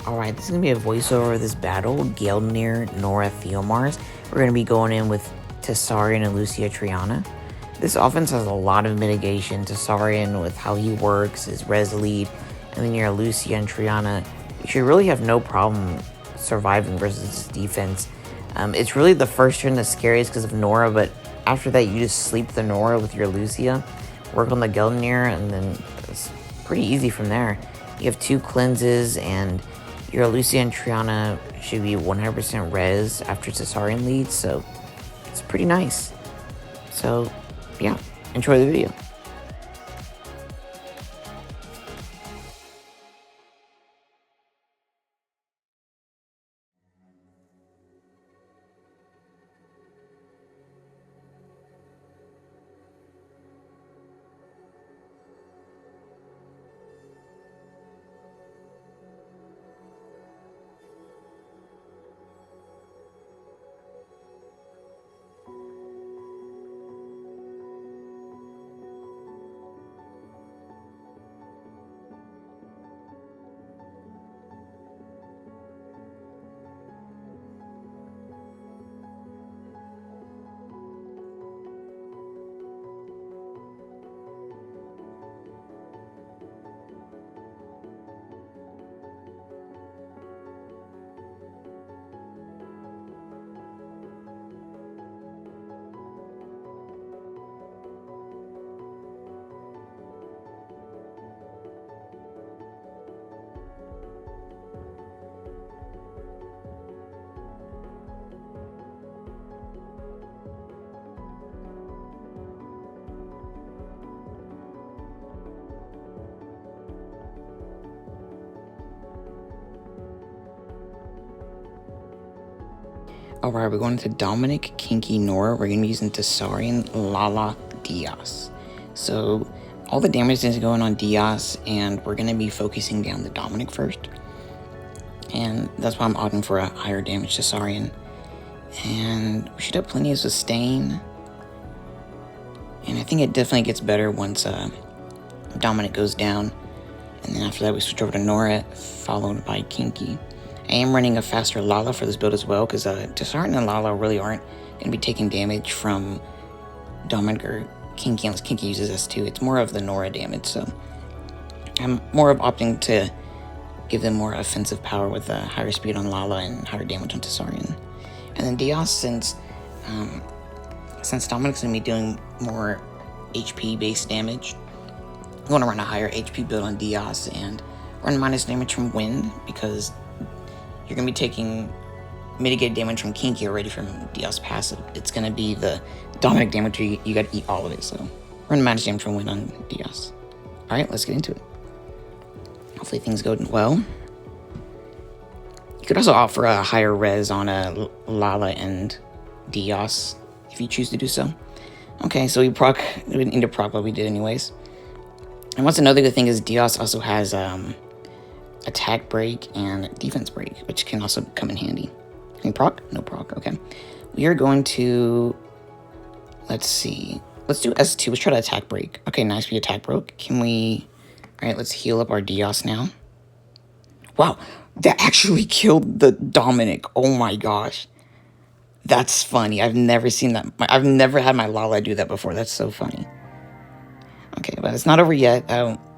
Alright, this is going to be a voiceover of this battle. Geldnir, Nora, Theomars. We're going to be going in with Tessarian and Lucia Triana. This offense has a lot of mitigation. Tessarian with how he works, his res lead, and then your Lucia and Triana. You should really have no problem surviving versus this defense. It's really the first turn that's scariest because of Nora, but after that you just sleep the Nora with your Lucia, work on the Geldnir, and then it's pretty easy from there. You have 2 cleanses, and your Lucia and Triana should be 100% res after Tessarian leads, so it's pretty nice. So, yeah, enjoy the video. Alright, we're going to Dominic, Kinki, Nora. We're going to be using Tessarian, Lala, Diaz. So, all the damage is going on Diaz, and we're going to be focusing down the Dominic first. And that's why I'm opting for a higher damage Tessarian. And we should have plenty of sustain. And I think it definitely gets better once Dominic goes down. And then after that we switch over to Nora, followed by Kinki. I am running a faster Lala for this build as well, because Tessarian and Lala really aren't going to be taking damage from Dominic or Kinki unless Kinki uses S2. It's more of the Nora damage, so I'm more of opting to give them more offensive power with a higher speed on Lala and higher damage on Tessarian. And then Diaz, since Dominic's going to be doing more HP-based damage, I'm going to run a higher HP build on Diaz and run minus damage from wind, because you're going to be taking mitigated damage from Kinki already from Diaz passive. It's going to be the Dominic damage where you got to eat all of it, so run minus damage from wind on Diaz. Alright, let's get into it. Hopefully things go well. You could also offer a higher res on a Lala and Diaz if you choose to do so. Okay, so we didn't need to proc, but we did anyways. And what's another good thing is Diaz also has attack break and defense break, which can also come in handy. Any proc? No proc. Okay. We are going to, let's see. Let's do S2. Let's try to attack break. Okay, nice. We attack broke. Can we, all right, let's heal up our Diaz now. Wow, that actually killed the Dominic. Oh my gosh. That's funny. I've never seen that. I've never had my Lala do that before. That's so funny. Okay, but it's not over yet.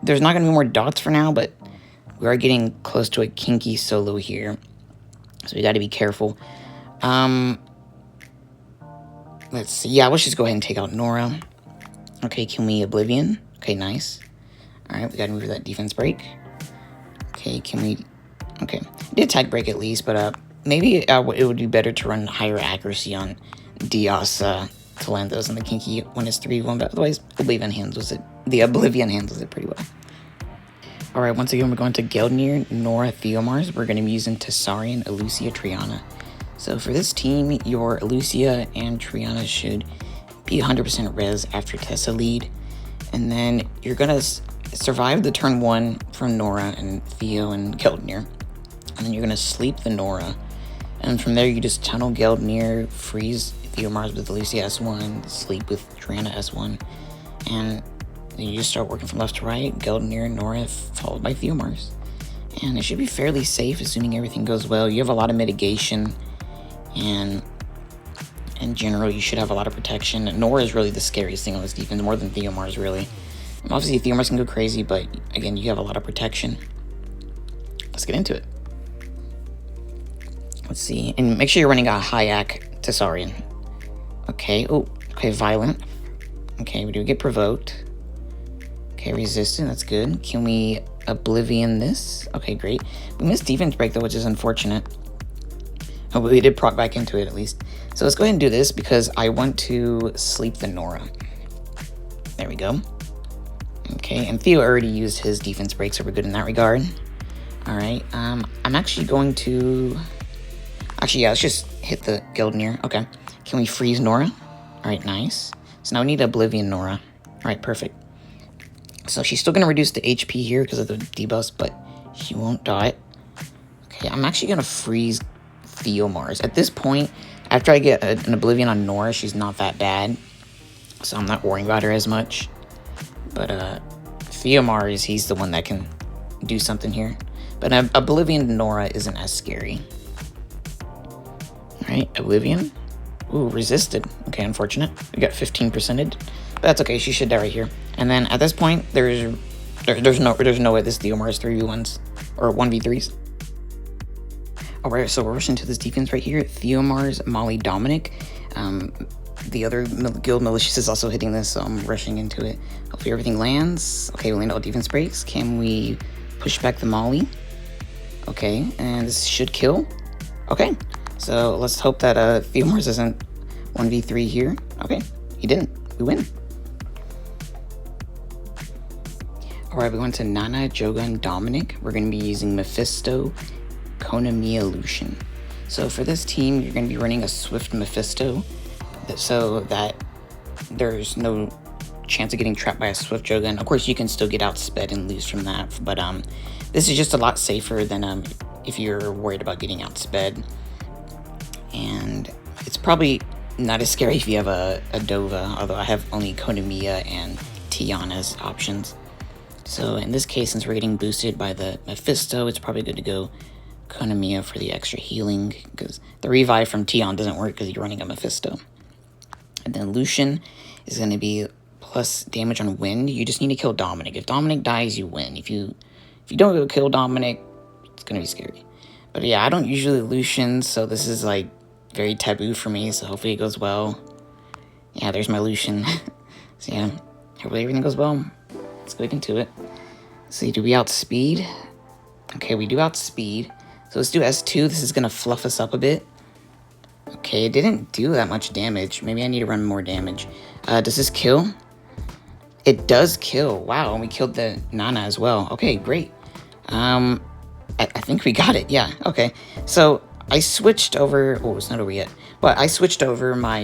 There's not going to be more dots for now, but we are getting close to a Kinki solo here, so we got to be careful. Let's see. Yeah, let's just go ahead and take out Nora. Okay, can we Oblivion? Okay, nice. All right, we got to move that defense break. Okay, can we... Okay, did attack break at least, but maybe it would be better to run higher accuracy on Diaz to land those on the Kinki when it's 3v1, but otherwise Oblivion handles it. The Oblivion handles it pretty well. Alright, once again, we're going to Geldnir, Nora, Theomars. We're going to be using Tessarian, Lucia, Triana. So for this team, your Lucia and Triana should be 100% res after Tessa lead. And then you're going to survive the turn 1 from Nora and Theo and Geldnir. And then you're going to sleep the Nora. And from there, you just tunnel Geldnir, freeze Theomars with Lucia S1, sleep with Triana S1. And you just start working from left to right, Geldnir, Nora, followed by Theomars. And it should be fairly safe, assuming everything goes well. You have a lot of mitigation, and in general, you should have a lot of protection. Nora is really the scariest thing on this defense, more than Theomars, really. Obviously, Theomars can go crazy, but again, you have a lot of protection. Let's get into it. Let's see. And make sure you're running a high AC Tesarian. Okay. Oh, okay. Violent. Okay, we do get provoked. Okay, resistant. That's good. Can we Oblivion this? Okay, great. We missed defense break, though, which is unfortunate. Oh, but we did proc back into it, at least. So let's go ahead and do this, because I want to sleep the Nora. There we go. Okay, and Theo already used his defense break, so we're good in that regard. Alright, I'm actually going to... Actually, yeah, let's just hit the Geldnir. Okay. Can we freeze Nora? Alright, nice. So now we need Oblivion Nora. Alright, perfect. So she's still going to reduce the HP here because of the debuffs, but she won't die. Okay, I'm actually going to freeze Theomars. At this point, after I get an Oblivion on Nora, she's not that bad. So I'm not worrying about her as much. But Theomars, he's the one that can do something here. But Oblivion Nora isn't as scary. Alright, Oblivion. Ooh, resisted. Okay, unfortunate. We got 15%. But that's okay, she should die right here. And then at this point, there's no way this Theomars 3v1s or 1v3s. Alright, so we're rushing to this defense right here. Theomars, Molly, Dominic. The other guild Malicious is also hitting this, so I'm rushing into it. Hopefully everything lands. Okay, we land all defense breaks. Can we push back the Molly? Okay, and this should kill. Okay, so let's hope that Theomars isn't 1v3 here. Okay, he didn't. We win. Alright, we went to Nana, Jeogun, Dominic. We're going to be using Mephisto, Konamiya, Lucian. So for this team, you're going to be running a Swift Mephisto, so that there's no chance of getting trapped by a Swift Jeogun. Of course, you can still get outsped and lose from that, but this is just a lot safer than if you're worried about getting outsped. And it's probably not as scary if you have a Dova, although I have only Konamiya and Tian as options. So in this case, since we're getting boosted by the Mephisto, it's probably good to go Konamiya for the extra healing, because the revive from Tian doesn't work because you're running a Mephisto. And then Lucian is going to be plus damage on wind. You just need to kill Dominic. If Dominic dies, you win. If you don't go kill Dominic, it's going to be scary. But yeah, I don't usually Lucian, so this is like very taboo for me, so hopefully it goes well. Yeah, there's my Lucian. So yeah, hopefully everything goes well. Let's go into it. See, do we outspeed? Okay, we do outspeed. So let's do S2. This is going to fluff us up a bit. Okay, it didn't do that much damage. Maybe I need to run more damage. Does this kill? It does kill. Wow, and we killed the Nana as well. Okay, great. I think we got it. Yeah, okay. So I switched over... Oh, it's not over yet. But I switched over my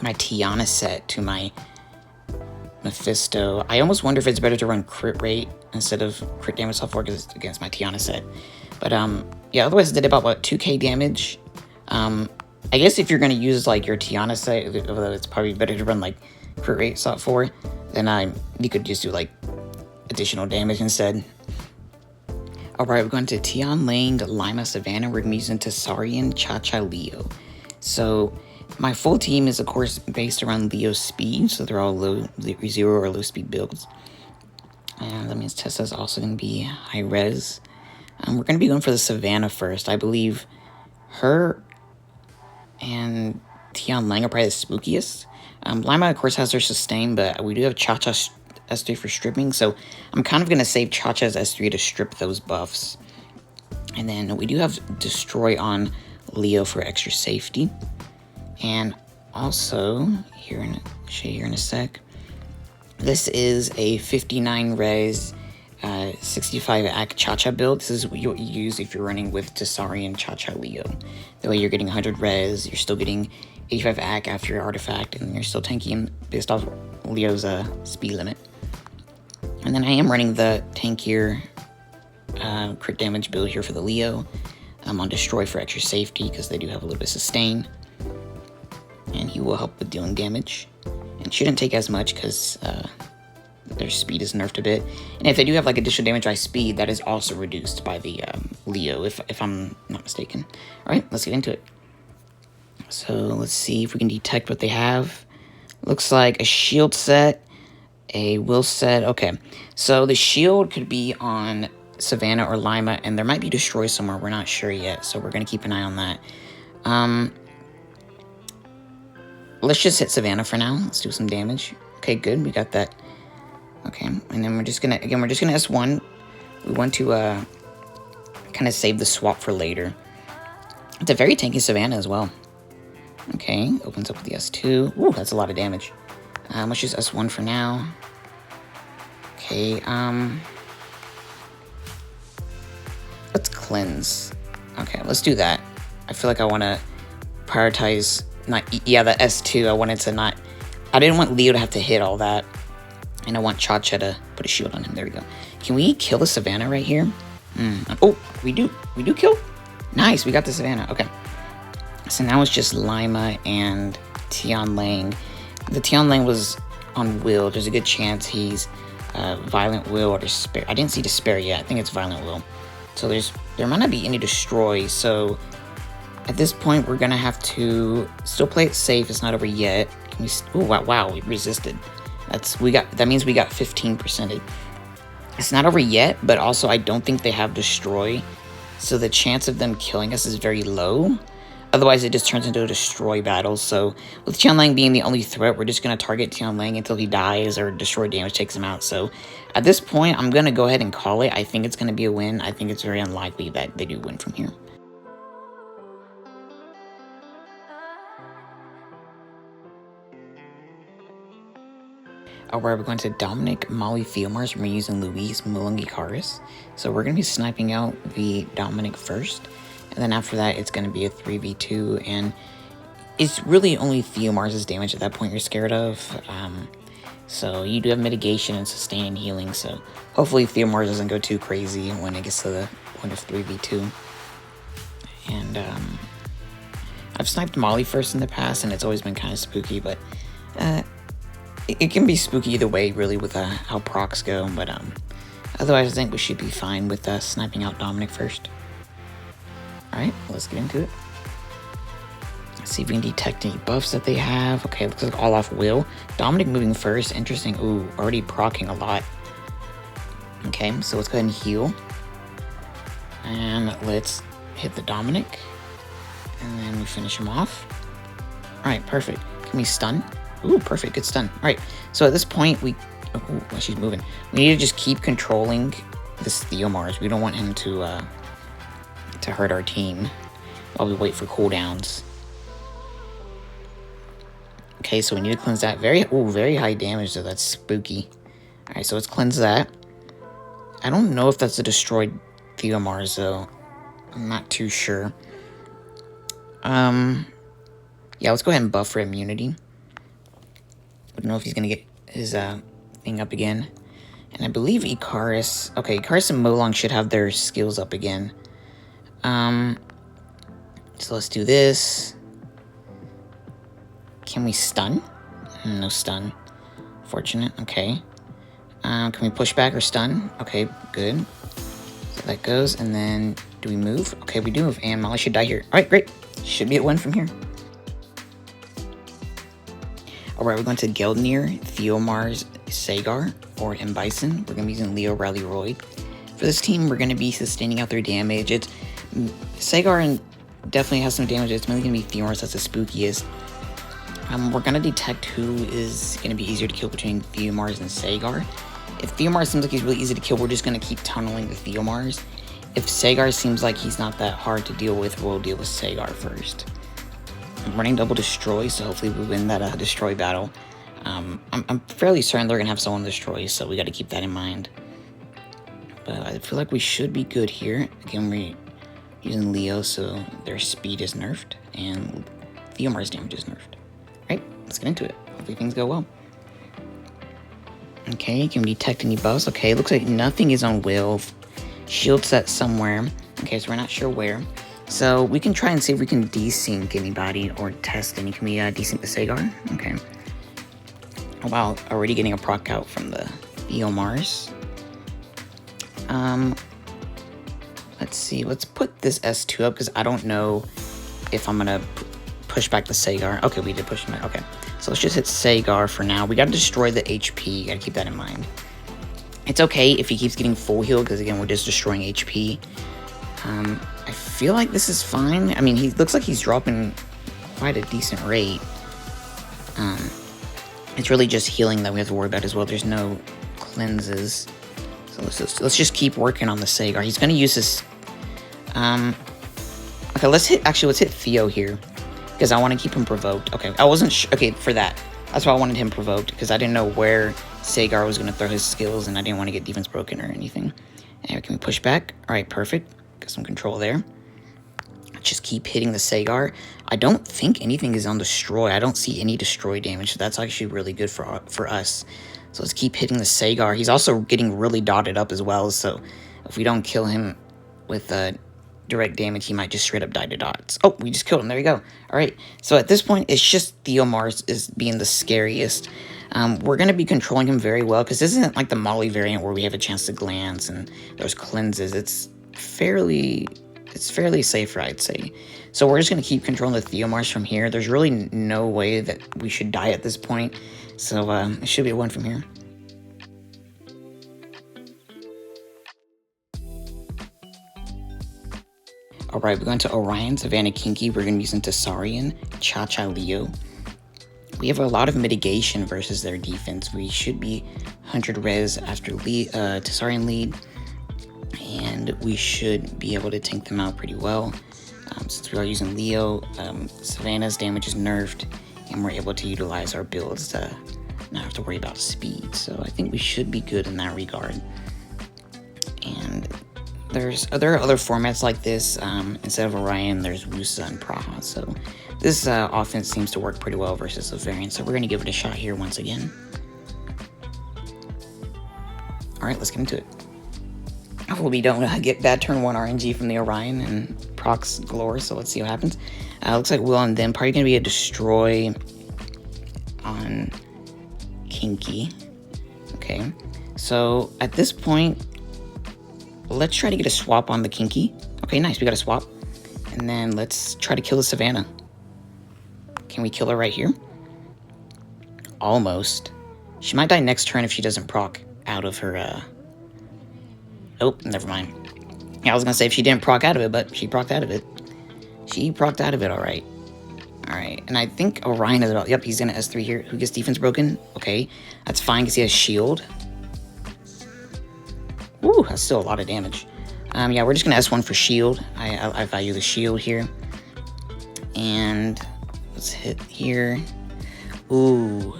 my Tiana set to my Mephisto. I almost wonder if it's better to run crit rate instead of crit damage self-work against my Tiana set. But yeah, otherwise it did about, what, 2k damage? I guess if you're going to use, like, your Tiana set, although it's probably better to run, like, crit rate self-4, then you could just do, like, additional damage instead. Alright, we're going to Tian, Lane, Laima, Savannah. We're going to be using Tesarian, Cha-Cha, Leo. So my full team is, of course, based around Leo's speed, so they're all low, 0 or low speed builds. And that means Tessa's also going to be high res. We're going to be going for the Savannah first. I believe her and Tian Lang are probably the spookiest. Laima, of course, has her sustain, but we do have Cha-Cha S3 for stripping, so I'm kind of going to save Cha-Cha's S3 to strip those buffs. And then we do have Destroy on Leo for extra safety. And also, show you here in a sec, this is a 59 res, 65 AC Cha-Cha build. This is what you'll use if you're running with Tesarian Cha-Cha Leo. That way you're getting 100 res, you're still getting 85 AC after your artifact, and you're still tanky based off Leo's speed limit. And then I am running the tankier crit damage build here for the Leo. I'm on Destroy for extra safety because they do have a little bit of sustain. And he will help with dealing damage. And shouldn't take as much because their speed is nerfed a bit. And if they do have like additional damage by speed, that is also reduced by the Leo, if I'm not mistaken. All right, let's get into it. So let's see if we can detect what they have. Looks like a shield set, a will set. Okay, so the shield could be on Savannah or Laima, and there might be destroy somewhere. We're not sure yet, so we're gonna keep an eye on that. Let's just hit Savannah for now. Let's do some damage. Okay, good. We got that. Okay, and then we're just gonna S1. We want to kind of save the swap for later. It's a very tanky Savannah as well. Okay, opens up with the S2. Ooh, that's a lot of damage. Let's just S1 for now. Okay, let's cleanse. Okay, let's do that. I feel like I want to prioritize the S2. I wanted to not. I didn't want Leo to have to hit all that, and I want Cha-Cha to put a shield on him. There we go. Can we kill the Savannah right here? Oh, we do kill. Nice, we got the Savannah. Okay. So now it's just Laima and Tian Lang. The Tian Lang was on Will. There's a good chance he's Violent Will or Despair. I didn't see Despair yet. I think it's Violent Will. So there might not be any Destroy. So at this point, we're gonna have to still play it safe. It's not over yet. Can we? Oh wow, we resisted. That means we got 15%. It's not over yet, but also I don't think they have Destroy. So the chance of them killing us is very low. Otherwise, it just turns into a destroy battle. So with Tian Lang being the only threat, we're just going to target Tian Lang until he dies or destroy damage takes him out. So at this point, I'm going to go ahead and call it. I think it's going to be a win. I think it's very unlikely that they do win from here. Alright, we're going to Dominic, Molly, Theomars. We're using Luis, Mulungi, Karis. So we're going to be sniping out the Dominic first. And then after that, it's going to be a 3v2, and it's really only Theomars' damage at that point you're scared of. So you do have mitigation and sustain and healing, so hopefully Theomars doesn't go too crazy when it gets to the point of 3v2. And I've sniped Molly first in the past, and it's always been kind of spooky, but it can be spooky either way, really, with how procs go. But otherwise, I think we should be fine with sniping out Dominic first. Alright, let's get into it. Let's see if we can detect any buffs that they have. Okay, looks like all off Will. Dominic moving first. Interesting. Ooh, already proccing a lot. Okay, so let's go ahead and heal. And let's hit the Dominic. And then we finish him off. Alright, perfect. Can we stun? Ooh, perfect. Good stun. Alright, so at this point, ooh, she's moving. We need to just keep controlling this Theomars. We don't want him to hurt our team while we wait for cooldowns. Okay, so we need to cleanse that. Very high damage, though. That's spooky. Alright, so let's cleanse that. I don't know if that's a destroyed Theomars, though. I'm not too sure. Yeah, let's go ahead and buff for immunity. I don't know if he's gonna get his thing up again. And I believe Ikaris... Okay, Ikaris and Molong should have their skills up again. So let's do this. Can we stun? No stun. Fortunate. Okay. Can we push back or stun? Okay, good. So that goes, and then do we move? Okay, we do move, and Molly should die here. Alright, great. Should be at 1 from here. Alright, we're going to Geldnir, Theomars, Sagar, or M.Bison. We're going to be using Leo, Riley, Roy. For this team, we're going to be sustaining out their damage. It's Sagar definitely has some damage. It's mainly going to be Theomars that's the spookiest. We're going to detect who is going to be easier to kill between Theomars and Sagar. If Theomars seems like he's really easy to kill, we're just going to keep tunneling the Theomars. If Sagar seems like he's not that hard to deal with, we'll deal with Sagar first. I'm running double destroy, so hopefully we win that destroy battle. I'm fairly certain they're going to have someone destroy, so we got to keep that in mind. But I feel like we should be good here. Again, we're using Leo, so their speed is nerfed, and Theomar's damage is nerfed. Right, let's get into it. Hopefully things go well. Okay, can we detect any buffs? Okay, looks like nothing is on Will. Shield set somewhere. Okay, so we're not sure where. So we can try and see if we can desync anybody or test any. Can we desync the Sagar? Okay. Oh wow, already getting a proc out from the Theomars. Let's see. Let's put this S2 up because I don't know if I'm gonna push back the Sagar. Okay, we did push him back. Okay, so let's just hit Sagar for now. We gotta destroy the HP. Gotta keep that in mind. It's okay if he keeps getting full heal because again, we're just destroying HP. I feel like this is fine. I mean, he looks like he's dropping quite a decent rate. It's really just healing that we have to worry about as well. There's no cleanses. So let's just keep working on the Sagar. He's gonna use this. Okay, let's hit Theo here because I want to keep him provoked. Okay, I wasn't sure. Okay, for that, that's why I wanted him provoked because I didn't know where Sagar was gonna throw his skills and I didn't want to get defense broken or anything. And can we push back? All right, perfect. Got some control there. Just keep hitting the Sagar. I don't think anything is on destroy. I don't see any destroy damage. So that's actually really good for us. So let's keep hitting the Sagar. He's also getting really dotted up as well. So if we don't kill him with direct damage, he might just straight up die to dots. Oh, we just killed him. There we go. All right. So at this point, it's just Theomars is being the scariest. We're going to be controlling him very well because this isn't like the Molly variant where we have a chance to glance and those cleanses. It's fairly safer, I'd say. So we're just going to keep controlling the Theomars from here. There's really no way that we should die at this point. So it should be a win from here. Alright, we're going to Orion, Savannah, Kinki. We're going to be using Tesarian, Cha-Cha, Leo. We have a lot of mitigation versus their defense. We should be 100 res after Tesarian lead. And we should be able to tank them out pretty well. Since we are using Leo, Savannah's damage is nerfed, and we're able to utilize our builds to not have to worry about speed. So I think we should be good in that regard. And there are other formats like this. Instead of Orion, there's Wusa and Praha. So this offense seems to work pretty well versus the variant. So we're going to give it a shot here once again. All right, let's get into it. Hopefully we don't get bad turn 1 RNG from the Orion and procs galore, so let's see what happens. Looks like Will and then probably going to be a destroy on Kinki. Okay, so at this point, let's try to get a swap on the Kinki. Okay, nice, we got a swap. And then let's try to kill the Savannah. Can we kill her right here? Almost. She might die next turn if she doesn't proc out of her, oh, never mind. Yeah, I was gonna say if she didn't proc out of it, but she procced out of it. She procced out of it, alright. Alright, and I think Orion is about, yep, he's gonna S3 here. Who gets defense broken? Okay, that's fine because he has shield. Ooh, that's still a lot of damage. Yeah, we're just gonna S1 for shield. I value the shield here. And let's hit here. Ooh.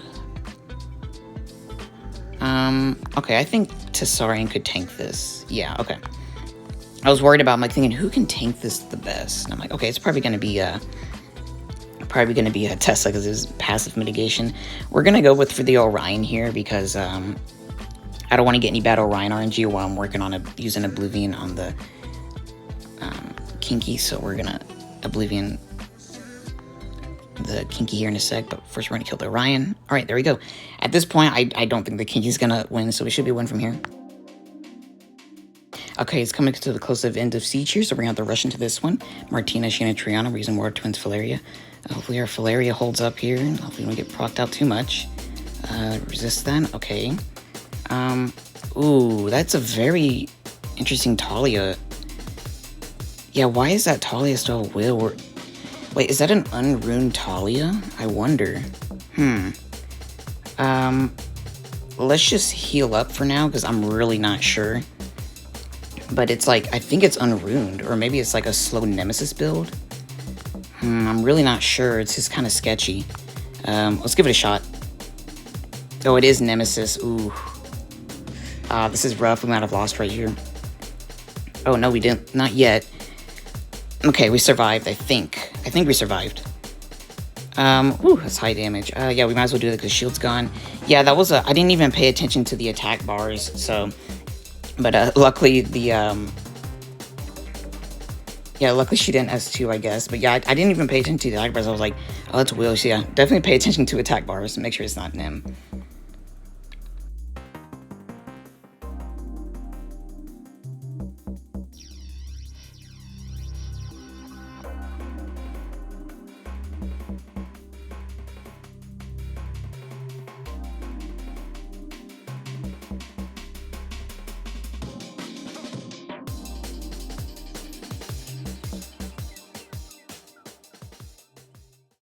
Okay, I think Tesarian could tank this. Yeah, okay. I was worried about, I'm like thinking, who can tank this the best? And I'm like, okay, it's probably gonna be a Tesla because it's passive mitigation. We're gonna go for the Orion here because I don't want to get any bad Orion RNG while I'm working on using Oblivion on the Kinki. So we're gonna Oblivion the Kinki here in a sec, but first we're gonna kill the Orion. All right, there we go. At this point, I don't think the Kinki's gonna win, so we should be a win from here. Okay, it's coming to the close end of siege here, so we're gonna have to rush into this one. Martina, Shaina, Triana, we're using War Twins Valeria. Hopefully our Valeria holds up here, and hopefully we don't get procced out too much. Resist that, okay. Ooh, that's a very interesting Talia. Yeah, why is that Talia still a will? Wait, is that an unruned Talia? I wonder. Let's just heal up for now, because I'm really not sure. But it's like, I think it's unruned, or maybe it's like a slow Nemesis build. I'm really not sure. It's just kind of sketchy. Let's give it a shot. Oh, it is Nemesis. Ooh. This is rough. We might have lost right here. Oh, no, we didn't. Not yet. Okay, we survived, I think. I think we survived. Ooh, that's high damage. Yeah, we might as well do it because shield's gone. Yeah, that was I didn't even pay attention to the attack bars, so... But, luckily, yeah, luckily she didn't S2, I guess. But, yeah, I didn't even pay attention to the attack bars. I was like, oh, that's Will. So, yeah, definitely pay attention to attack bars and make sure it's not Nim.